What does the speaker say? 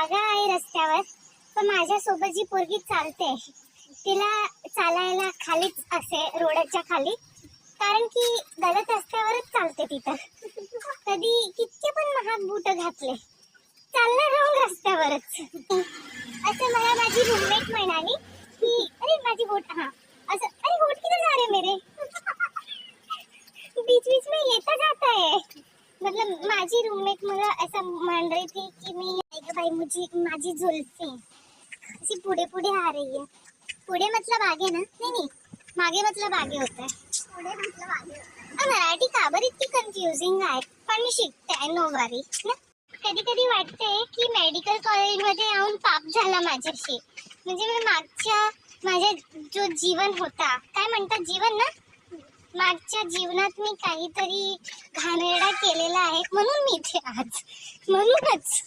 जागा आहे रस्त्यावर, पण माझ्यासोबत जी पोरगी चालते तिला चालायला खालीच असे रोडच्या खाली, कारण की गलत रस्त्यावरच चालते तिथं. कधी किती पण महाग बूट घातले चालणार रॉंग रस्त्यावरच. असं मला माझी रूममेट म्हणाली की अरे माझी बोट, हा असं, अरे बोट किधर जा रहे मेरे, बीच बीच में येता जाता है. मतलब माझी रूममेट मला ऐसा मान रही थी कि मैं भाई मुझे माझी जुल्फी अशी पुढे पुढे आ रही है. पुढे मतलब आगे ना, नहीं नहीं मागे मतलब आगे होता है, पुढे मतलब आगे. मराठी का बरं इतकी कन्फ्युजिंग आहे, पण मी शिकते आहे, नो वरी ना. कधी कधी वाटते की मेडिकल कॉलेजमध्ये येऊन पाप झाला माझ्याशी. म्हणजे मी माझ्या जो जीवन होता, काय म्हणतात जीवन ना, मागच्या जीवनात मी काहीतरी घाणेरडा केलेला आहे, म्हणून मी इथे आज, म्हणूनच